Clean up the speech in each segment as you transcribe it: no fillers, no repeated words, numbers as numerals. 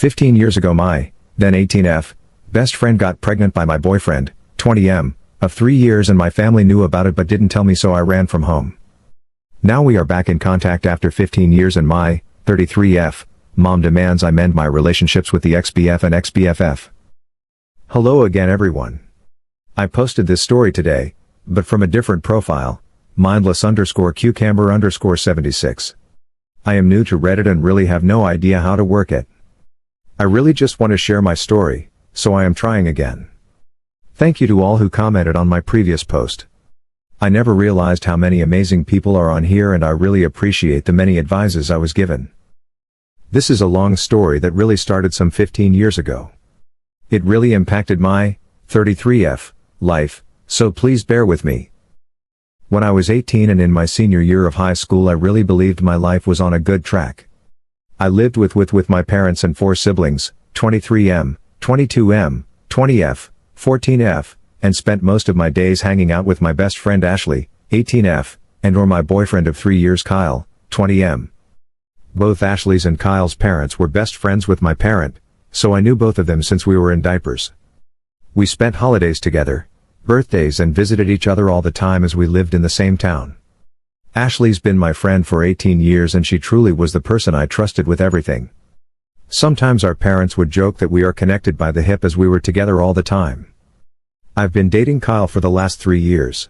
15 years ago my, then 18F, best friend got pregnant by my boyfriend, 20M, of 3 years and my family knew about it but didn't tell me so I ran from home. Now we are back in contact after 15 years and my, 33F, mom demands I mend my relationships with the ex-BF and ex-BFF. Hello again everyone. I posted this story today, but from a different profile, mindless_cucumber_76. I am new to Reddit and really have no idea how to work it. I really just want to share my story, so I am trying again. Thank you to all who commented on my previous post. I never realized how many amazing people are on here and I really appreciate the many advices I was given. This is a long story that really started some 15 years ago. It really impacted my, 33F, life, so please bear with me. When I was 18 and in my senior year of high school I really believed my life was on a good track. I lived with my parents and 4 siblings, 23M, 22M, 20F, 14F, and spent most of my days hanging out with my best friend Ashley, 18F, and or my boyfriend of 3 years Kyle, 20M. Both Ashley's and Kyle's parents were best friends with my parent, so I knew both of them since we were in diapers. We spent holidays together, birthdays and visited each other all the time as we lived in the same town. Ashley's been my friend for 18 years and she truly was the person I trusted with everything. Sometimes our parents would joke that we are connected by the hip as we were together all the time. I've been dating Kyle for the last 3 years.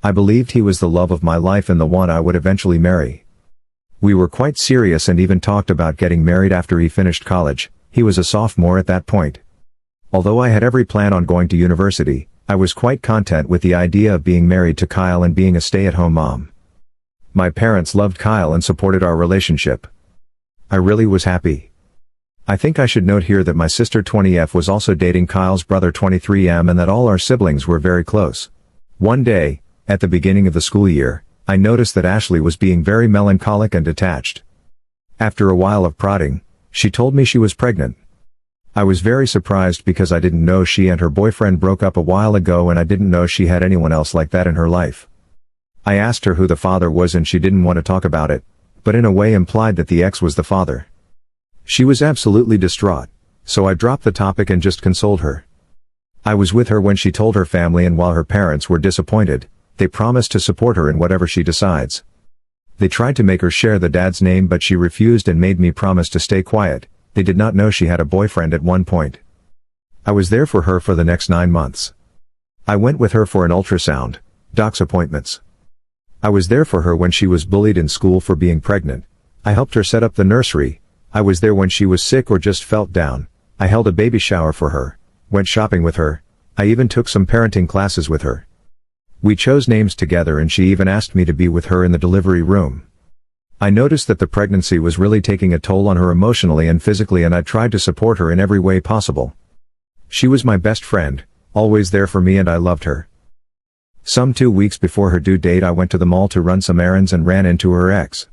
I believed he was the love of my life and the one I would eventually marry. We were quite serious and even talked about getting married after he finished college. He was a sophomore at that point. Although I had every plan on going to university, I was quite content with the idea of being married to Kyle and being a stay-at-home mom. My parents loved Kyle and supported our relationship. I really was happy. I think I should note here that my sister 20F was also dating Kyle's brother 23M and that all our siblings were very close. One day, at the beginning of the school year, I noticed that Ashley was being very melancholic and detached. After a while of prodding, she told me she was pregnant. I was very surprised because I didn't know she and her boyfriend broke up a while ago and I didn't know she had anyone else like that in her life. I asked her who the father was and she didn't want to talk about it, but in a way implied that the ex was the father. She was absolutely distraught, so I dropped the topic and just consoled her. I was with her when she told her family and while her parents were disappointed, they promised to support her in whatever she decides. They tried to make her share the dad's name but she refused and made me promise to stay quiet. They did not know she had a boyfriend at one point. I was there for her for the next 9 months. I went with her for an ultrasound, doc's appointments. I was there for her when she was bullied in school for being pregnant. I helped her set up the nursery. I was there when she was sick or just felt down. I held a baby shower for her, went shopping with her. I even took some parenting classes with her. We chose names together and she even asked me to be with her in the delivery room. I noticed that the pregnancy was really taking a toll on her emotionally and physically and I tried to support her in every way possible. She was my best friend, always there for me and I loved her. Some 2 weeks before her due date I went to the mall to run some errands and ran into her ex.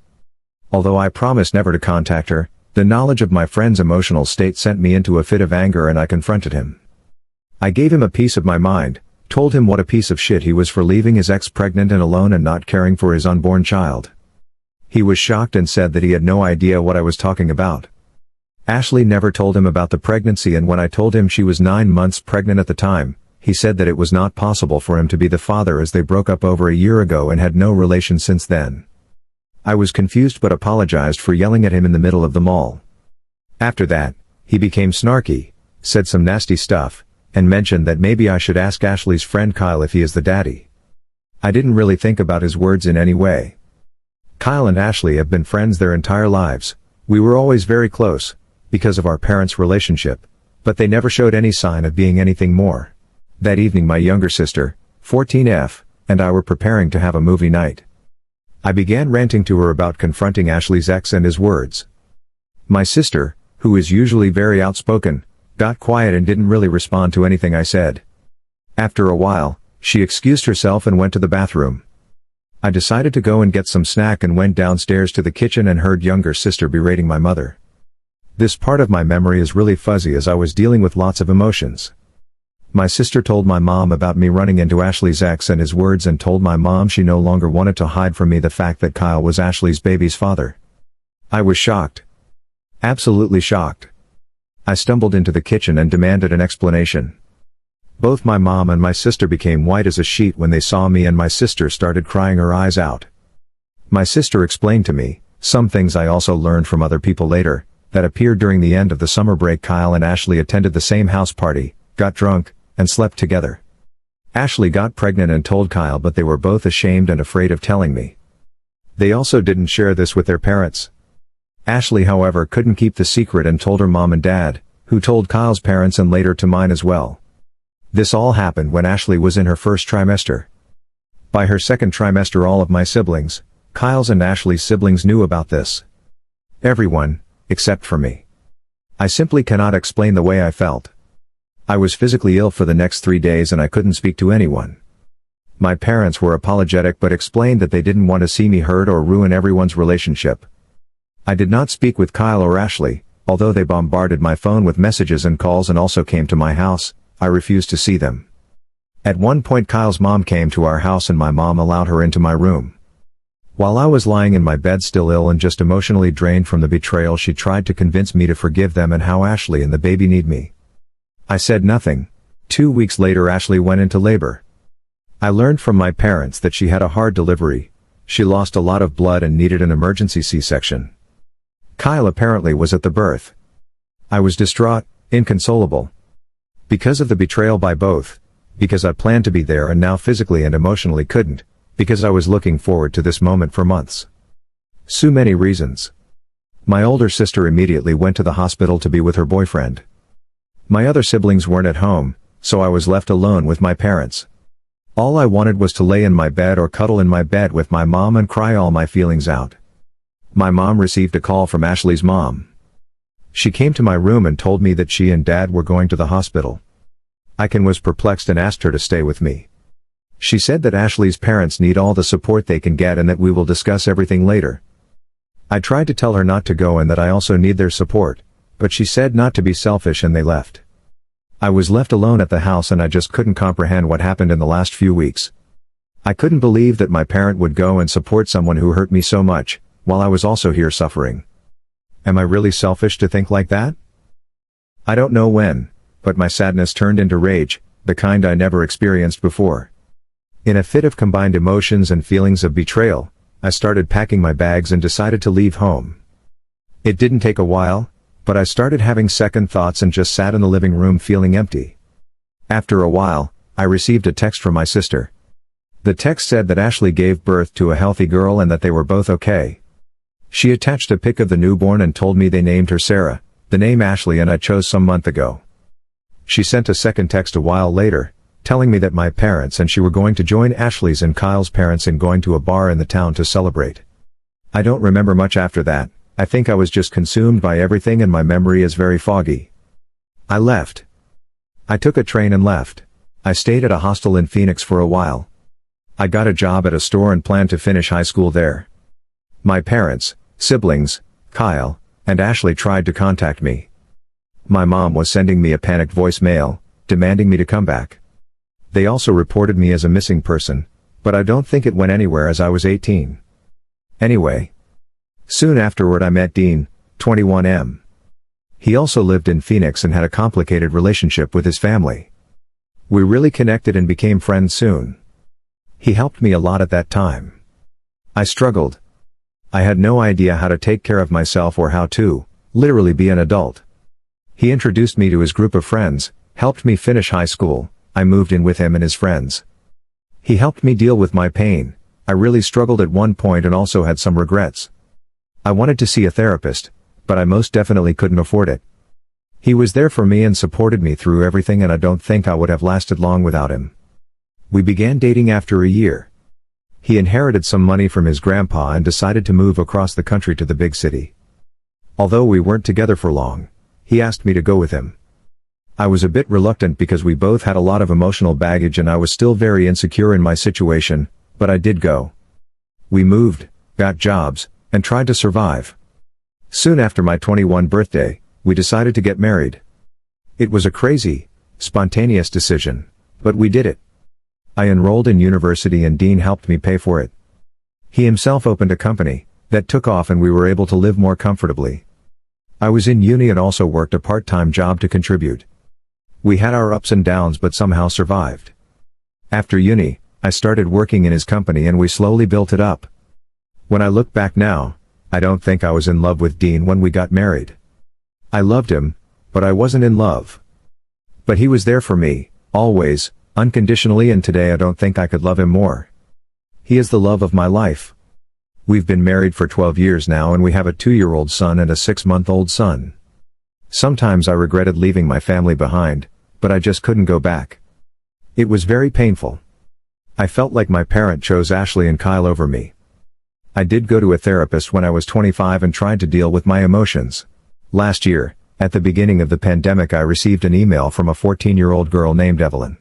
Although I promised never to contact her, the knowledge of my friend's emotional state sent me into a fit of anger and I confronted him. I gave him a piece of my mind, told him what a piece of shit he was for leaving his ex pregnant and alone and not caring for his unborn child. He was shocked and said that he had no idea what I was talking about. Ashley never told him about the pregnancy and when I told him she was 9 months pregnant at the time, he said that it was not possible for him to be the father as they broke up over a year ago and had no relation since then. I was confused but apologized for yelling at him in the middle of the mall. After that, he became snarky, said some nasty stuff, and mentioned that maybe I should ask Ashley's friend Kyle if he is the daddy. I didn't really think about his words in any way. Kyle and Ashley have been friends their entire lives. We were always very close, because of our parents' relationship, but they never showed any sign of being anything more. That evening my younger sister, 14F, and I were preparing to have a movie night. I began ranting to her about confronting Ashley's ex and his words. My sister, who is usually very outspoken, got quiet and didn't really respond to anything I said. After a while, she excused herself and went to the bathroom. I decided to go and get some snack and went downstairs to the kitchen and heard younger sister berating my mother. This part of my memory is really fuzzy as I was dealing with lots of emotions. My sister told my mom about me running into Ashley's ex and his words and told my mom she no longer wanted to hide from me the fact that Kyle was Ashley's baby's father. I was shocked. Absolutely shocked. I stumbled into the kitchen and demanded an explanation. Both my mom and my sister became white as a sheet when they saw me, and my sister started crying her eyes out. My sister explained to me, some things I also learned from other people later, that appeared during the end of the summer break. Kyle and Ashley attended the same house party, got drunk, and slept together. Ashley got pregnant and told Kyle, but they were both ashamed and afraid of telling me. They also didn't share this with their parents. Ashley, however, couldn't keep the secret and told her mom and dad, who told Kyle's parents and later to mine as well. This all happened when Ashley was in her first trimester. By her second trimester, all of my siblings, Kyle's and Ashley's siblings, knew about this. Everyone, except for me. I simply cannot explain the way I felt. I was physically ill for the next 3 days and I couldn't speak to anyone. My parents were apologetic but explained that they didn't want to see me hurt or ruin everyone's relationship. I did not speak with Kyle or Ashley, although they bombarded my phone with messages and calls and also came to my house. I refused to see them. At one point, Kyle's mom came to our house and my mom allowed her into my room. While I was lying in my bed still ill and just emotionally drained from the betrayal, she tried to convince me to forgive them and how Ashley and the baby need me. I said nothing. 2 weeks later, Ashley went into labor. I learned from my parents that she had a hard delivery. She lost a lot of blood and needed an emergency C-section. Kyle apparently was at the birth. I was distraught, inconsolable. Because of the betrayal by both, because I planned to be there and now physically and emotionally couldn't, because I was looking forward to this moment for months. So many reasons. My older sister immediately went to the hospital to be with her boyfriend. My other siblings weren't at home, so I was left alone with my parents. All I wanted was to lay in my bed or cuddle in my bed with my mom and cry all my feelings out. My mom received a call from Ashley's mom. She came to my room and told me that she and dad were going to the hospital. I was perplexed and asked her to stay with me. She said that Ashley's parents need all the support they can get and that we will discuss everything later. I tried to tell her not to go and that I also need their support, but she said not to be selfish and they left. I was left alone at the house and I just couldn't comprehend what happened in the last few weeks. I couldn't believe that my parent would go and support someone who hurt me so much, while I was also here suffering. Am I really selfish to think like that? I don't know when, but my sadness turned into rage, the kind I never experienced before. In a fit of combined emotions and feelings of betrayal, I started packing my bags and decided to leave home. It didn't take a while, but I started having second thoughts and just sat in the living room feeling empty. After a while, I received a text from my sister. The text said that Ashley gave birth to a healthy girl and that they were both okay. She attached a pic of the newborn and told me they named her Sarah, the name Ashley and I chose some month ago. She sent a second text a while later, telling me that my parents and she were going to join Ashley's and Kyle's parents in going to a bar in the town to celebrate. I don't remember much after that. I think I was just consumed by everything and my memory is very foggy. I left. I took a train and left. I stayed at a hostel in Phoenix for a while. I got a job at a store and planned to finish high school there. My parents, siblings, Kyle, and Ashley tried to contact me. My mom was sending me a panicked voicemail, demanding me to come back. They also reported me as a missing person, but I don't think it went anywhere as I was 18. Anyway. Soon afterward I met Dean, 21M. He also lived in Phoenix and had a complicated relationship with his family. We really connected and became friends soon. He helped me a lot at that time. I struggled. I had no idea how to take care of myself or how to, literally be an adult. He introduced me to his group of friends, helped me finish high school. I moved in with him and his friends. He helped me deal with my pain. I really struggled at one point and also had some regrets. I wanted to see a therapist, but I most definitely couldn't afford it. He was there for me and supported me through everything and I don't think I would have lasted long without him. We began dating after a year. He inherited some money from his grandpa and decided to move across the country to the big city. Although we weren't together for long, he asked me to go with him. I was a bit reluctant because we both had a lot of emotional baggage and I was still very insecure in my situation, but I did go. We moved, got jobs, and tried to survive. Soon after my 21st birthday, we decided to get married. It was a crazy, spontaneous decision, but we did it. I enrolled in university and Dean helped me pay for it. He himself opened a company that took off and we were able to live more comfortably. I was in uni and also worked a part-time job to contribute. We had our ups and downs but somehow survived. After uni, I started working in his company and we slowly built it up. When I look back now, I don't think I was in love with Dean when we got married. I loved him, but I wasn't in love. But he was there for me, always, unconditionally, and today I don't think I could love him more. He is the love of my life. We've been married for 12 years now and we have a 2-year-old son and a 6-month-old son. Sometimes I regretted leaving my family behind, but I just couldn't go back. It was very painful. I felt like my parent chose Ashley and Kyle over me. I did go to a therapist when I was 25 and tried to deal with my emotions. Last year, at the beginning of the pandemic, I received an email from a 14-year-old girl named Evelyn.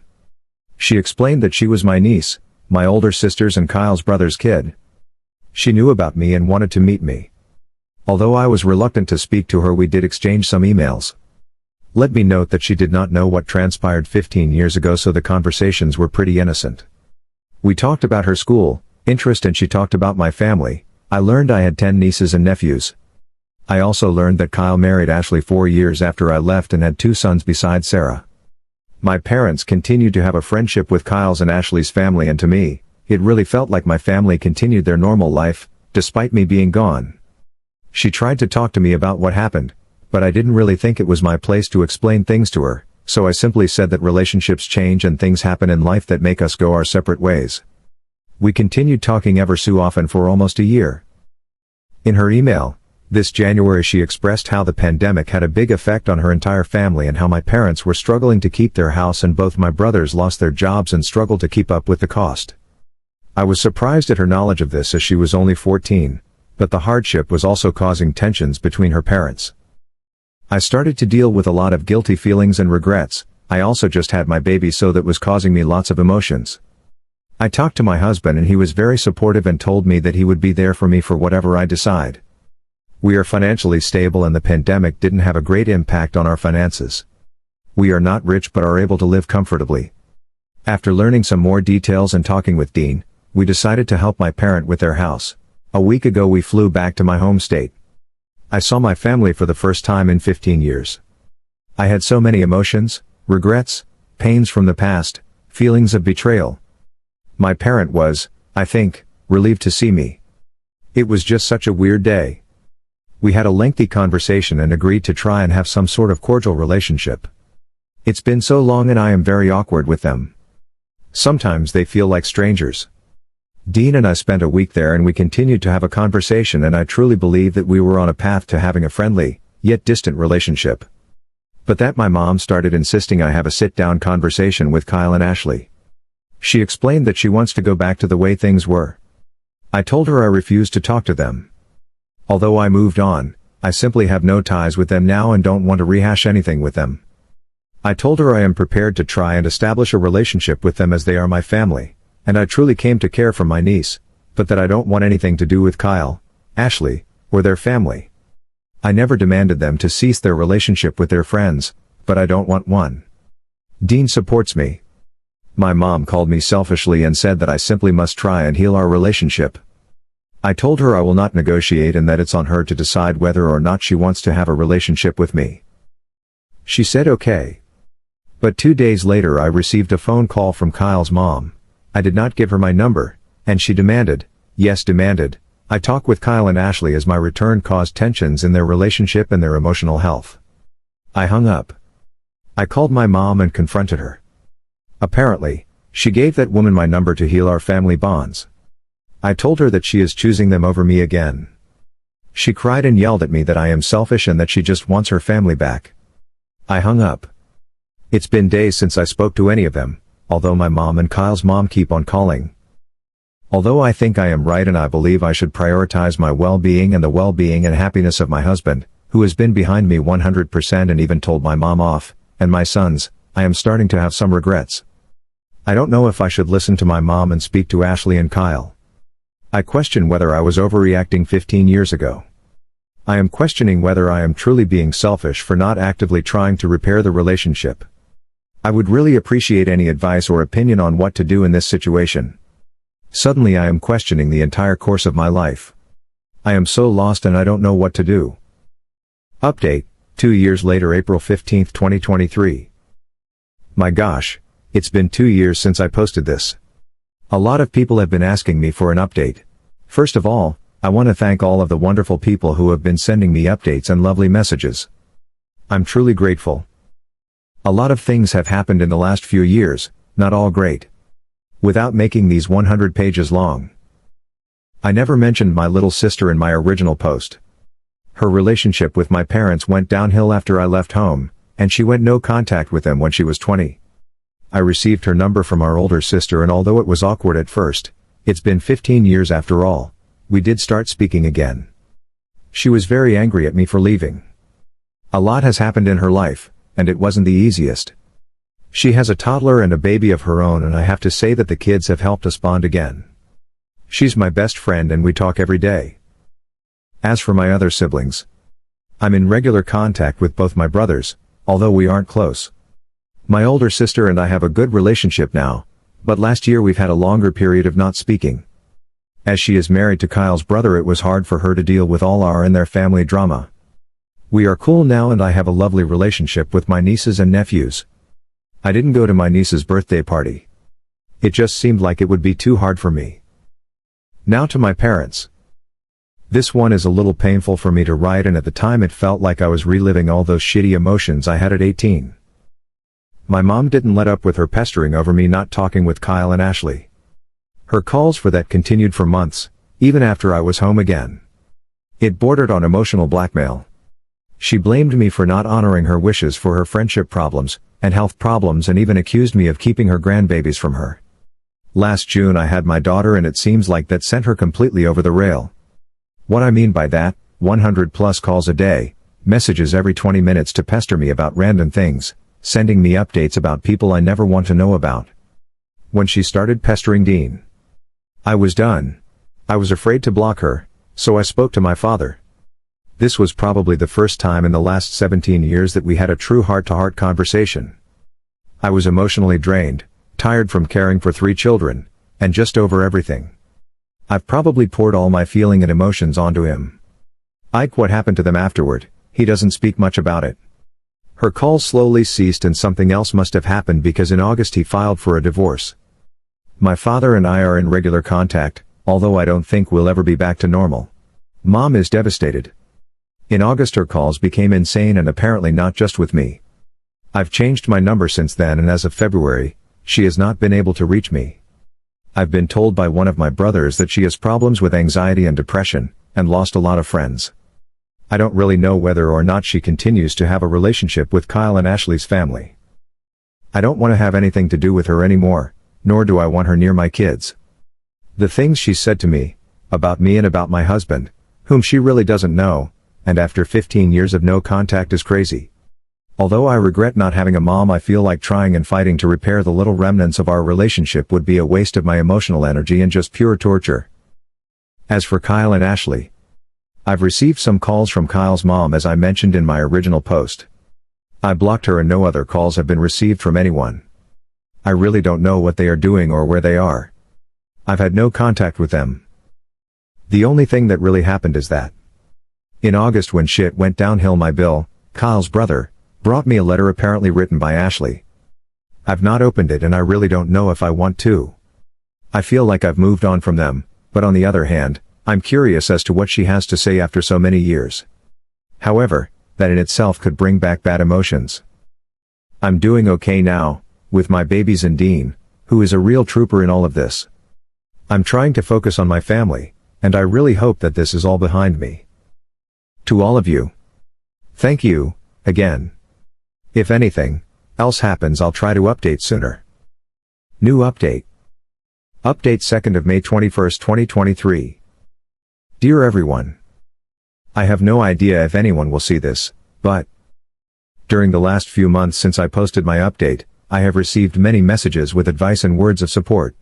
She explained that she was my niece, my older sister's and Kyle's brother's kid. She knew about me and wanted to meet me. Although I was reluctant to speak to her, we did exchange some emails. Let me note that she did not know what transpired 15 years ago, so the conversations were pretty innocent. We talked about her school, interest, and she talked about my family. I learned I had 10 nieces and nephews. I also learned that Kyle married Ashley 4 years after I left and had 2 sons besides Sarah. My parents continued to have a friendship with Kyle's and Ashley's family, and to me, it really felt like my family continued their normal life, despite me being gone. She tried to talk to me about what happened, but I didn't really think it was my place to explain things to her, so I simply said that relationships change and things happen in life that make us go our separate ways. We continued talking ever so often for almost a year. In her email, this January, she expressed how the pandemic had a big effect on her entire family and how my parents were struggling to keep their house and both my brothers lost their jobs and struggled to keep up with the cost. I was surprised at her knowledge of this as she was only 14, but the hardship was also causing tensions between her parents. I started to deal with a lot of guilty feelings and regrets. I also just had my baby, so that was causing me lots of emotions. I talked to my husband and he was very supportive and told me that he would be there for me for whatever I decide. We are financially stable and the pandemic didn't have a great impact on our finances. We are not rich but are able to live comfortably. After learning some more details and talking with Dean, we decided to help my parent with their house. A week ago we flew back to my home state. I saw my family for the first time in 15 years. I had so many emotions, regrets, pains from the past, feelings of betrayal. My parent was, I think, relieved to see me. It was just such a weird day. We had a lengthy conversation and agreed to try and have some sort of cordial relationship. It's been so long and I am very awkward with them. Sometimes they feel like strangers. Dean and I spent a week there and we continued to have a conversation, and I truly believe that we were on a path to having a friendly, yet distant relationship. But that my mom started insisting I have a sit-down conversation with Kyle and Ashley. She explained that she wants to go back to the way things were. I told her I refused to talk to them. Although I moved on, I simply have no ties with them now and don't want to rehash anything with them. I told her I am prepared to try and establish a relationship with them as they are my family, and I truly came to care for my niece, but that I don't want anything to do with Kyle, Ashley, or their family. I never demanded them to cease their relationship with their friends, but I don't want one. Dean supports me. My mom called me selfishly and said that I simply must try and heal our relationship. I told her I will not negotiate and that it's on her to decide whether or not she wants to have a relationship with me. She said okay. But 2 days later I received a phone call from Kyle's mom. I did not give her my number, and she demanded, I talk with Kyle and Ashley as my return caused tensions in their relationship and their emotional health. I hung up. I called my mom and confronted her. Apparently, she gave that woman my number to heal our family bonds. I told her that she is choosing them over me again. She cried and yelled at me that I am selfish and that she just wants her family back. I hung up. It's been days since I spoke to any of them, although my mom and Kyle's mom keep on calling. Although I think I am right and I believe I should prioritize my well-being and the well-being and happiness of my husband, who has been behind me 100% and even told my mom off, and my sons, I am starting to have some regrets. I don't know if I should listen to my mom and speak to Ashley and Kyle. I question whether I was overreacting 15 years ago. I am questioning whether I am truly being selfish for not actively trying to repair the relationship. I would really appreciate any advice or opinion on what to do in this situation. Suddenly I am questioning the entire course of my life. I am so lost and I don't know what to do. Update, 2 years later, April 15, 2023. My gosh, it's been 2 years since I posted this. A lot of people have been asking me for an update. First of all, I want to thank all of the wonderful people who have been sending me updates and lovely messages. I'm truly grateful. A lot of things have happened in the last few years, not all great. Without making these 100 pages long. I never mentioned my little sister in my original post. Her relationship with my parents went downhill after I left home, and she went no contact with them when she was 20. I received her number from our older sister, and although it was awkward at first, it's been 15 years after all, we did start speaking again. She was very angry at me for leaving. A lot has happened in her life, and it wasn't the easiest. She has a toddler and a baby of her own, and I have to say that the kids have helped us bond again. She's my best friend and we talk every day. As for my other siblings, I'm in regular contact with both my brothers, although we aren't close. My older sister and I have a good relationship now, but last year we've had a longer period of not speaking. As she is married to Kyle's brother, it was hard for her to deal with all our and their family drama. We are cool now and I have a lovely relationship with my nieces and nephews. I didn't go to my niece's birthday party. It just seemed like it would be too hard for me. Now to my parents. This one is a little painful for me to write, and at the time it felt like I was reliving all those shitty emotions I had at 18. My mom didn't let up with her pestering over me not talking with Kyle and Ashley. Her calls for that continued for months, even after I was home again. It bordered on emotional blackmail. She blamed me for not honoring her wishes for her friendship problems and health problems, and even accused me of keeping her grandbabies from her. Last June I had my daughter, and it seems like that sent her completely over the rail. What I mean by that, 100 plus calls a day, messages every 20 minutes to pester me about random things, sending me updates about people I never want to know about. When she started pestering Dean, I was done. I was afraid to block her, so I spoke to my father. This was probably the first time in the last 17 years that we had a true heart-to-heart conversation. I was emotionally drained, tired from caring for 3 children, and just over everything. I've probably poured all my feeling and emotions onto him. What happened to them afterward, he doesn't speak much about it. Her calls slowly ceased, and something else must have happened, because in August he filed for a divorce. My father and I are in regular contact, although I don't think we'll ever be back to normal. Mom is devastated. In August her calls became insane, and apparently not just with me. I've changed my number since then, and as of February, she has not been able to reach me. I've been told by one of my brothers that she has problems with anxiety and depression, and lost a lot of friends. I don't really know whether or not she continues to have a relationship with Kyle and Ashley's family. I don't want to have anything to do with her anymore, nor do I want her near my kids. The things she said to me, about me and about my husband, whom she really doesn't know, and after 15 years of no contact, is crazy. Although I regret not having a mom, I feel like trying and fighting to repair the little remnants of our relationship would be a waste of my emotional energy and just pure torture. As for Kyle and Ashley, I've received some calls from Kyle's mom, as I mentioned in my original post. I blocked her and no other calls have been received from anyone. I really don't know what they are doing or where they are. I've had no contact with them. The only thing that really happened is that in August, when shit went downhill, my Bill, Kyle's brother, brought me a letter apparently written by Ashley. I've not opened it, and I really don't know if I want to. I feel like I've moved on from them, but on the other hand, I'm curious as to what she has to say after so many years. However, that in itself could bring back bad emotions. I'm doing okay now, with my babies and Dean, who is a real trooper in all of this. I'm trying to focus on my family, and I really hope that this is all behind me. To all of you, thank you, again. If anything else happens, I'll try to update sooner. New update. Update 2nd of May 21st, 2023. Dear everyone, I have no idea if anyone will see this, but during the last few months since I posted my update, I have received many messages with advice and words of support.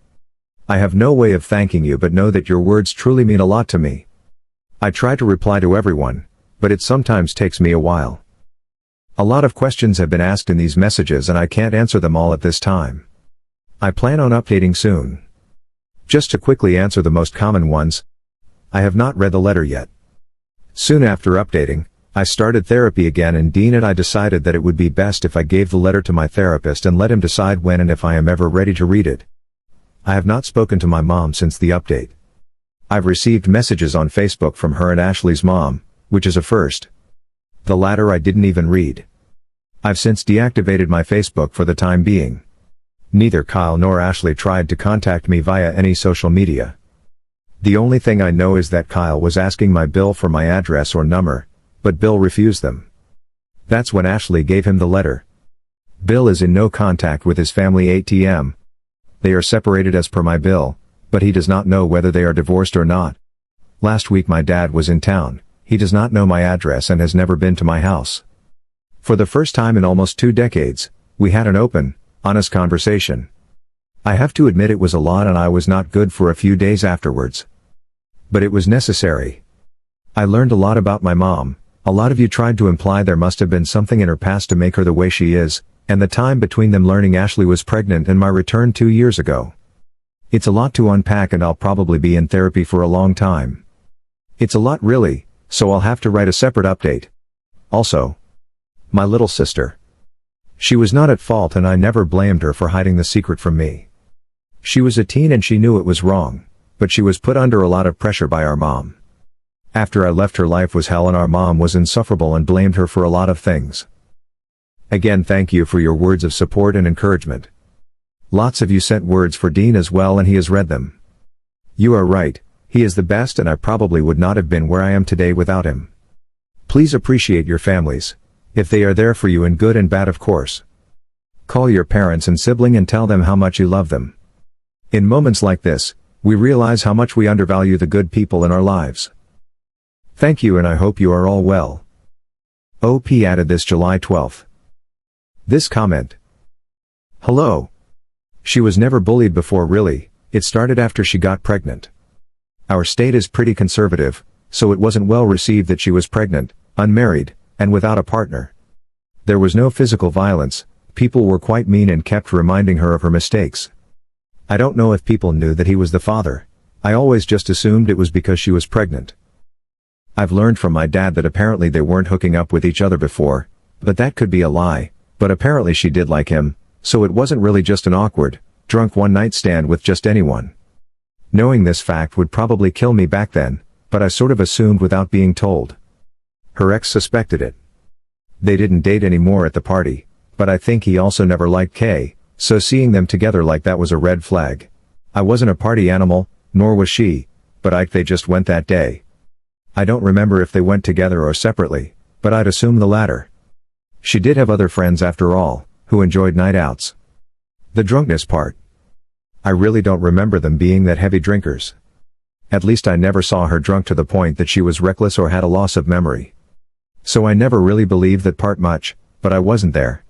I have no way of thanking you, but know that your words truly mean a lot to me. I try to reply to everyone, but it sometimes takes me a while. A lot of questions have been asked in these messages, and I can't answer them all at this time. I plan on updating soon. Just to quickly answer the most common ones, I have not read the letter yet. Soon after updating, I started therapy again, and Dean and I decided that it would be best if I gave the letter to my therapist and let him decide when and if I am ever ready to read it. I have not spoken to my mom since the update. I've received messages on Facebook from her and Ashley's mom, which is a first. The latter I didn't even read. I've since deactivated my Facebook for the time being. Neither Kyle nor Ashley tried to contact me via any social media. The only thing I know is that Kyle was asking my Bill for my address or number, but Bill refused them. That's when Ashley gave him the letter. Bill is in no contact with his family ATM. They are separated as per my Bill, but he does not know whether they are divorced or not. Last week my dad was in town. He does not know my address and has never been to my house. For the first time in almost 2 decades, we had an open, honest conversation. I have to admit it was a lot and I was not good for a few days afterwards. But it was necessary. I learned a lot about my mom. A lot of you tried to imply there must have been something in her past to make her the way she is, and the time between them learning Ashley was pregnant and my return 2 years ago. It's a lot to unpack and I'll probably be in therapy for a long time. It's a lot really, so I'll have to write a separate update. Also, my little sister. She was not at fault and I never blamed her for hiding the secret from me. She was a teen and she knew it was wrong, but she was put under a lot of pressure by our mom. After I left, her life was hell and our mom was insufferable and blamed her for a lot of things. Again, thank you for your words of support and encouragement. Lots of you sent words for Dean as well and he has read them. You are right, he is the best and I probably would not have been where I am today without him. Please appreciate your families, if they are there for you in good and bad of course. Call your parents and sibling and tell them how much you love them. In moments like this, we realize how much we undervalue the good people in our lives. Thank you and I hope you are all well. OP added this July 12th. This comment. Hello. She was never bullied before really, it started after she got pregnant. Our state is pretty conservative, so it wasn't well received that she was pregnant, unmarried, and without a partner. There was no physical violence, people were quite mean and kept reminding her of her mistakes. I don't know if people knew that he was the father. I always just assumed it was because she was pregnant. I've learned from my dad that apparently they weren't hooking up with each other before, but that could be a lie, but apparently she did like him, so it wasn't really just an awkward, drunk one-night stand with just anyone. Knowing this fact would probably kill me back then, but I sort of assumed without being told. Her ex suspected it. They didn't date anymore at the party, but I think he also never liked Kay, so seeing them together like that was a red flag. I wasn't a party animal, nor was she, but they just went that day. I don't remember if they went together or separately, but I'd assume the latter. She did have other friends after all, who enjoyed night outs. The drunkenness part. I really don't remember them being that heavy drinkers. At least I never saw her drunk to the point that she was reckless or had a loss of memory. So I never really believed that part much, but I wasn't there.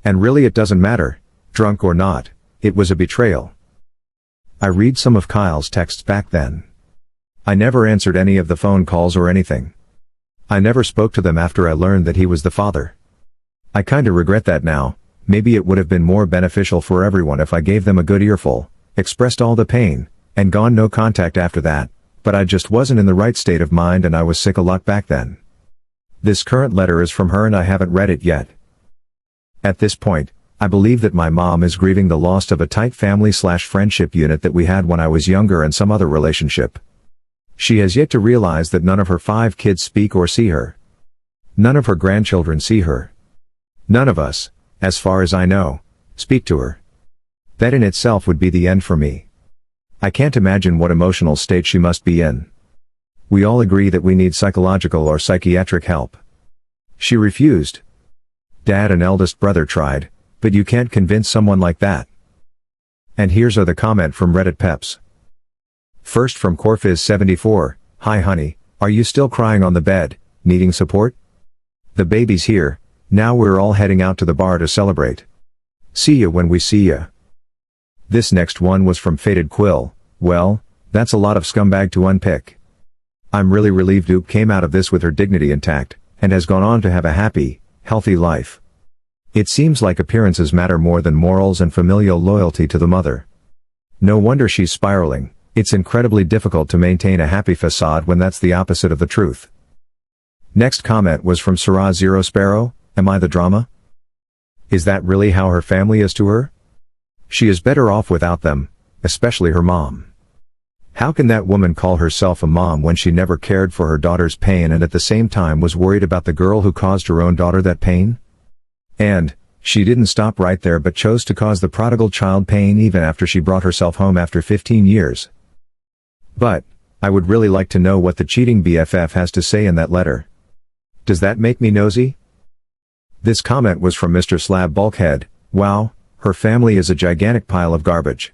And really it doesn't matter, drunk or not, it was a betrayal. I read some of Kyle's texts back then. I never answered any of the phone calls or anything. I never spoke to them after I learned that he was the father. I kinda regret that now. Maybe it would have been more beneficial for everyone if I gave them a good earful, expressed all the pain, and gone no contact after that, but I just wasn't in the right state of mind and I was sick a lot back then. This current letter is from her and I haven't read it yet. At this point, I believe that my mom is grieving the loss of a tight family/friendship unit that we had when I was younger and some other relationship. She has yet to realize that none of her 5 kids speak or see her. None of her grandchildren see her. None of us, as far as I know, speak to her. That in itself would be the end for me. I can't imagine what emotional state she must be in. We all agree that we need psychological or psychiatric help. She refused. Dad and eldest brother tried, but you can't convince someone like that. And here's the comment from Reddit Peps. First from Corfiz74, hi honey, are you still crying on the bed, needing support? The baby's here, now we're all heading out to the bar to celebrate. See ya when we see ya. This next one was from Faded Quill, well, that's a lot of scumbag to unpick. I'm really relieved Oop came out of this with her dignity intact, and has gone on to have a happy, healthy life. It seems like appearances matter more than morals and familial loyalty to the mother. No wonder she's spiraling. It's incredibly difficult to maintain a happy facade when that's the opposite of the truth. Next comment was from Sarah Zero Sparrow, am I the drama? Is that really how her family is to her? She is better off without them, especially her mom. How can that woman call herself a mom when she never cared for her daughter's pain and at the same time was worried about the girl who caused her own daughter that pain? And, she didn't stop right there but chose to cause the prodigal child pain even after she brought herself home after 15 years. But, I would really like to know what the cheating BFF has to say in that letter. Does that make me nosy? This comment was from Mr. Slab Bulkhead, wow, her family is a gigantic pile of garbage.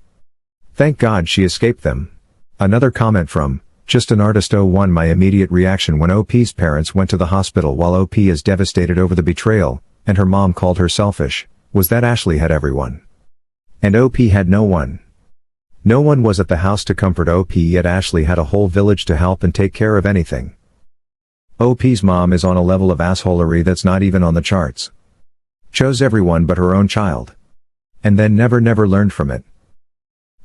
Thank God she escaped them. Another comment from, just an artist 01 my immediate reaction when OP's parents went to the hospital while OP is devastated over the betrayal, and her mom called her selfish, was that Ashley had everyone. And OP had no one. No one was at the house to comfort OP yet Ashley had a whole village to help and take care of anything. OP's mom is on a level of assholery that's not even on the charts. Chose everyone but her own child. And then never learned from it.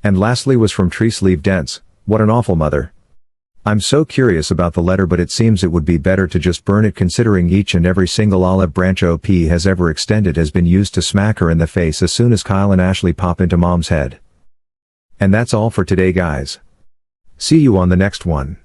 And lastly was from Tree Sleeve Dents, what an awful mother. I'm so curious about the letter but it seems it would be better to just burn it considering each and every single olive branch OP has ever extended has been used to smack her in the face as soon as Kyle and Ashley pop into mom's head. And that's all for today guys. See you on the next one.